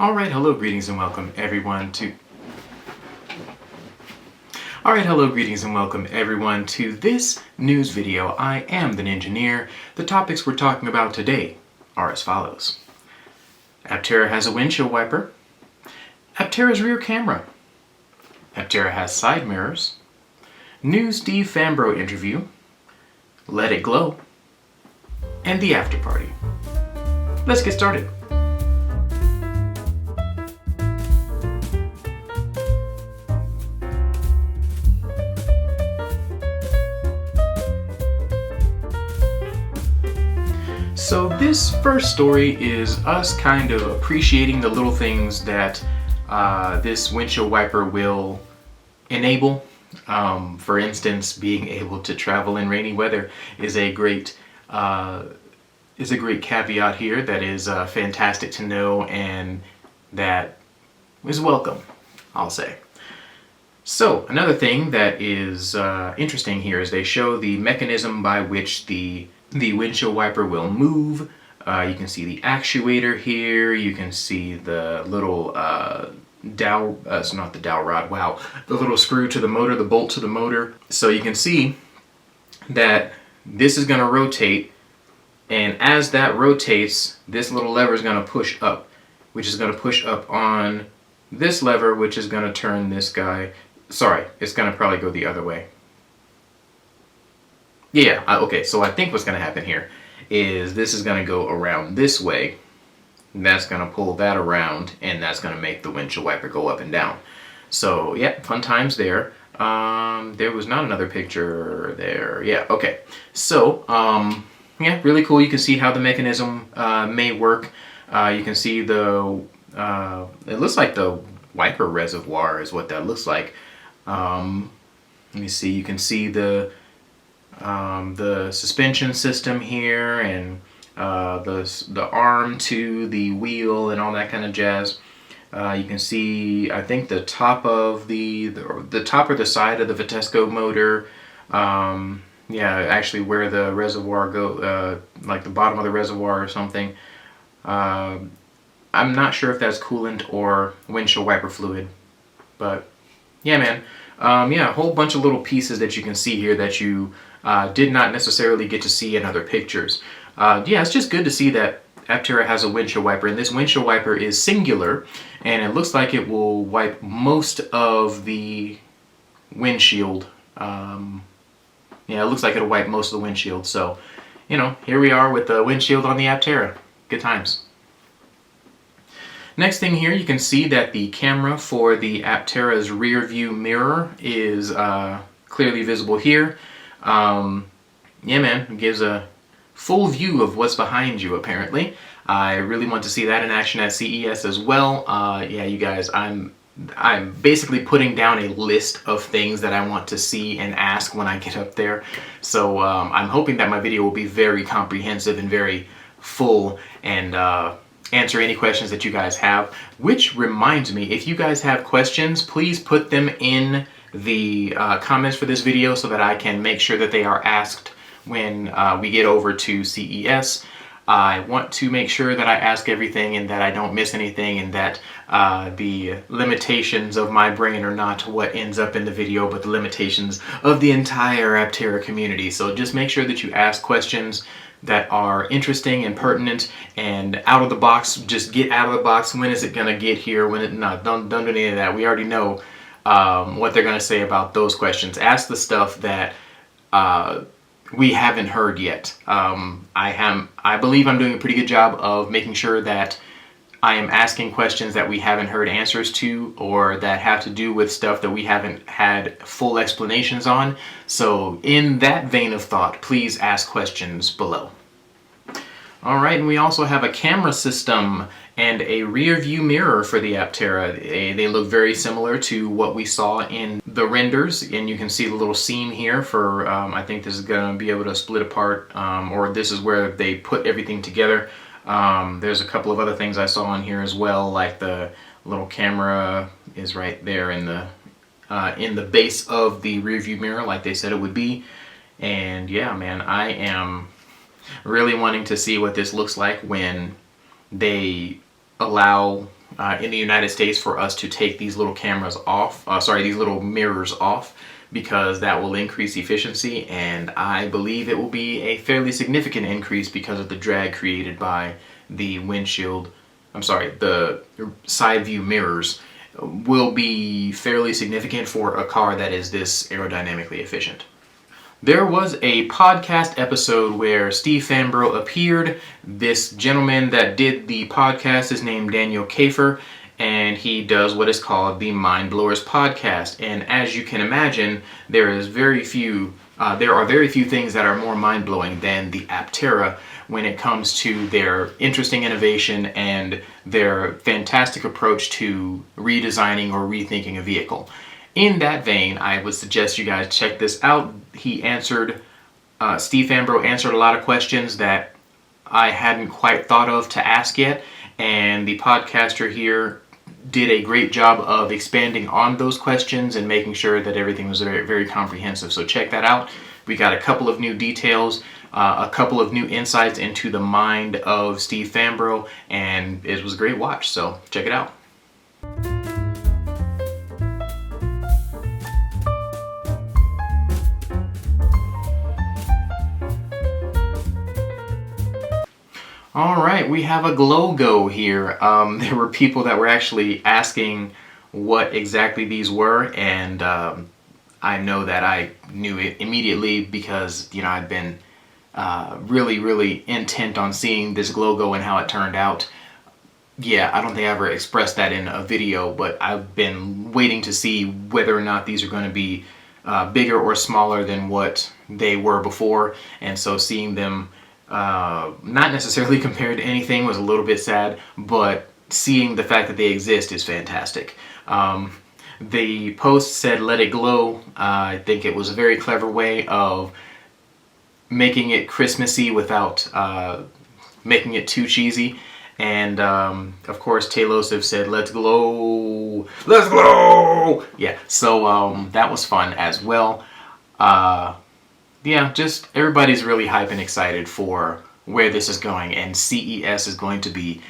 Alright, hello, greetings and welcome everyone to this news video. I am the Ninjaneer. The topics we're talking about today are as follows. Aptera has a windshield wiper. Aptera's rear camera. Aptera has side mirrors. New Steve Fambro interview. Let it glow. And the after party. Let's get started. So this first story is us kind of appreciating the little things that this windshield wiper will enable. For instance, being able to travel in rainy weather is a great caveat here that is fantastic to know and that is welcome, I'll say. So another thing that is interesting here is they show the mechanism by which the windshield wiper will move. You can see the actuator here. You can see the little dowel, it's not the dowel rod, wow. The little screw to the motor, the bolt to the motor. So you can see that this is gonna rotate, and as that rotates, this little lever is gonna push up, which is gonna push up on this lever, which is gonna turn this guy, sorry, it's gonna probably go the other way. Yeah, okay, so I think what's going to happen here is this is going to go around this way, and that's going to pull that around, and that's going to make the windshield wiper go up and down. So, yeah, fun times there. There was not another picture there. Yeah, okay. So, yeah, really cool. You can see how the mechanism may work. You can see the, it looks like the wiper reservoir is what that looks like. Let me see, you can see the suspension system here, and the arm to the wheel and all that kind of jazz. You can see, I think, the top of the top or the side of the Vitesco motor. Yeah, actually where the reservoir go, like the bottom of the reservoir or something. I'm not sure if that's coolant or windshield wiper fluid, but yeah, man. Yeah, a whole bunch of little pieces that you can see here that you did not necessarily get to see in other pictures. Yeah, it's just good to see that Aptera has a windshield wiper, and this windshield wiper is singular, and it looks like it will wipe most of the windshield. Yeah, it looks like it'll wipe most of the windshield, so, you know, here we are with the windshield on the Aptera. Good times. Next thing here, you can see that the camera for the Aptera's rear view mirror is clearly visible here. Yeah, man, it gives a full view of what's behind you, apparently. I really want to see that in action at CES as well. Yeah, you guys, I'm basically putting down a list of things that I want to see and ask when I get up there. So I'm hoping that my video will be very comprehensive and very full, and answer any questions that you guys have. Which reminds me, if you guys have questions, please put them in the comments for this video so that I can make sure that they are asked when we get over to CES. I want to make sure that I ask everything and that I don't miss anything, and that the limitations of my brain are not what ends up in the video, but the limitations of the entire Aptera community. So just make sure that you ask questions that are interesting and pertinent and out of the box. Just get out of the box. When is it gonna get here? When it no, don't do any of that. We already know what they're gonna say about those questions. Ask the stuff that we haven't heard yet. I believe I'm doing a pretty good job of making sure that I am asking questions that we haven't heard answers to, or that have to do with stuff that we haven't had full explanations on. So in that vein of thought, please ask questions below. Alright, and we also have a camera system and a rear view mirror for the Aptera. They look very similar to what we saw in the renders, and you can see the little seam here for, I think this is going to be able to split apart, or this is where they put everything together. There's a couple of other things I saw on here as well, like the little camera is right there in the base of the rear view mirror, like they said it would be. And yeah, man, I am really wanting to see what this looks like when they allow in the United States for us to take these little cameras off, these little mirrors off, because that will increase efficiency, and I believe it will be a fairly significant increase because of the drag created by the the side view mirrors will be fairly significant for a car that is this aerodynamically efficient. There was a podcast episode where Steve Fambro appeared. This gentleman that did the podcast is named Daniel Kafer, and he does what is called the Mindblowers podcast. And as you can imagine, there are very few things that are more mind-blowing than the Aptera when it comes to their interesting innovation and their fantastic approach to redesigning or rethinking a vehicle. In that vein, I would suggest you guys check this out. Steve Fambro answered a lot of questions that I hadn't quite thought of to ask yet, and the podcaster here did a great job of expanding on those questions and making sure that everything was very, very comprehensive. So check that out. We got a couple of new details, a couple of new insights into the mind of Steve Fambro, and it was a great watch, so check it out. Alright, we have a Glow-Go here. There were people that were actually asking what exactly these were, and I know that I knew it immediately because, you know, I've been really, really intent on seeing this Glow-Go and how it turned out. Yeah, I don't think I ever expressed that in a video, but I've been waiting to see whether or not these are going to be bigger or smaller than what they were before, and so seeing them not necessarily compared to anything was a little bit sad, but seeing the fact that they exist is fantastic. The post said "Let it glow." I think it was a very clever way of making it Christmassy without making it too cheesy. And of course, Telo have said "Let's glow, let's glow." Yeah, so that was fun as well. Yeah, just everybody's really hyped and excited for where this is going, and CES is going to be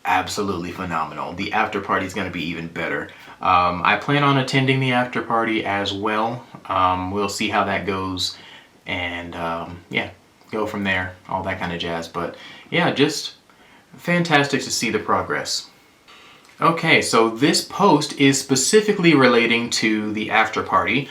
absolutely phenomenal. The after party is going to be even better. I plan on attending the after party as well. We'll see how that goes, and yeah, go from there, all that kind of jazz. But yeah, just fantastic to see the progress. Okay, so this post is specifically relating to the after party.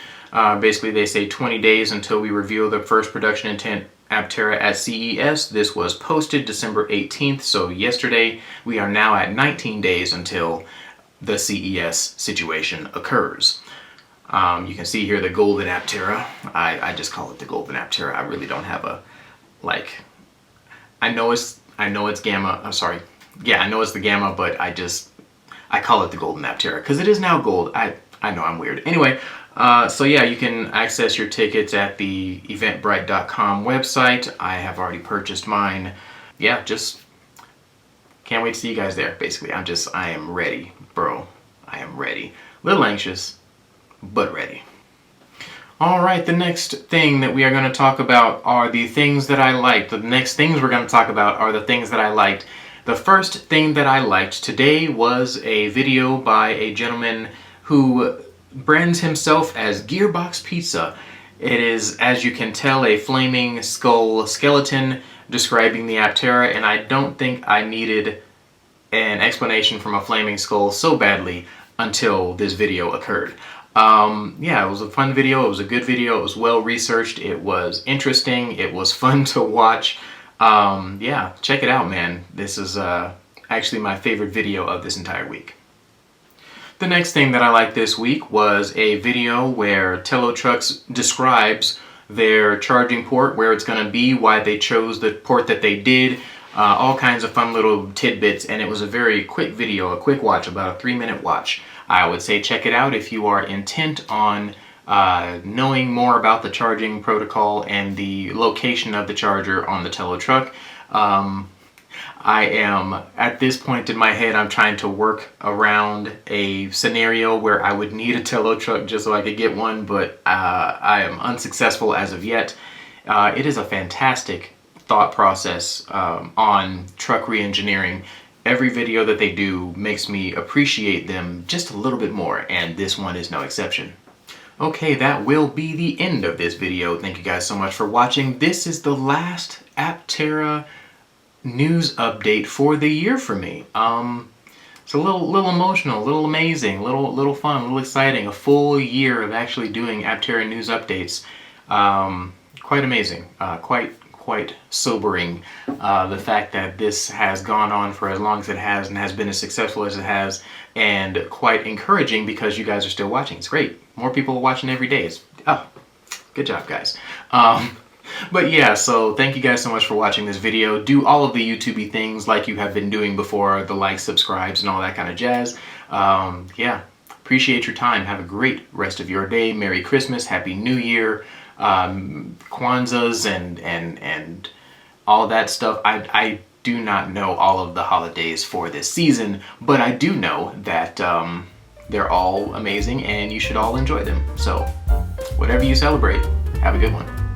Basically, they say 20 days until we reveal the first production intent Aptera at CES. This was posted December 18th, so yesterday. We are now at 19 days until the CES situation occurs. You can see here the golden Aptera. I just call it the golden Aptera. I really don't have a, like, I know it's Gamma. I'm sorry. Yeah, I know it's the Gamma, but I call it the golden Aptera because it is now gold. I know I'm weird. Anyway, so yeah, you can access your tickets at the eventbrite.com website. I have already purchased mine. Yeah, just can't wait to see you guys there, basically. I am ready, bro. I am ready. A little anxious, but ready. Alright, the next thing that we are going to talk about are the things that I liked. The next things we're going to talk about are the things that I liked. The first thing that I liked today was a video by a gentleman who brands himself as GearboxPizza. It is, as you can tell, a flaming skull skeleton describing the Aptera, and I don't think I needed an explanation from a flaming skull so badly until this video occurred. Yeah, it was a fun video, it was a good video, it was well researched, it was interesting, it was fun to watch. Yeah, check it out, man. This is actually my favorite video of this entire week. The next thing that I liked this week was a video where Tello Trucks describes their charging port, where it's going to be, why they chose the port that they did, all kinds of fun little tidbits, and it was a very quick video, a quick watch, about a 3-minute watch. I would say check it out if you are intent on knowing more about the charging protocol and the location of the charger on the Tello truck. I am, at this point in my head, I'm trying to work around a scenario where I would need a Tello truck just so I could get one, but I am unsuccessful as of yet. It is a fantastic thought process on truck re-engineering, every video that they do makes me appreciate them just a little bit more, and this one is no exception. Okay, that will be the end of this video. Thank you guys so much for watching. This is the last Aptera news update for the year for me. It's a little emotional, a little amazing, little fun, a little exciting. A full year of actually doing Aptera news updates. Quite amazing. Quite sobering. The fact that this has gone on for as long as it has and has been as successful as it has, and quite encouraging because you guys are still watching. It's great. More people are watching every day. Good job, guys. But yeah, so thank you guys so much for watching this video. Do all of the YouTube-y things like you have been doing before, the likes, subscribes, and all that kind of jazz. Yeah, appreciate your time. Have a great rest of your day. Merry Christmas, Happy New Year, Kwanzaa's, and all of that stuff. I do not know all of the holidays for this season, but I do know that they're all amazing and you should all enjoy them. So whatever you celebrate, have a good one.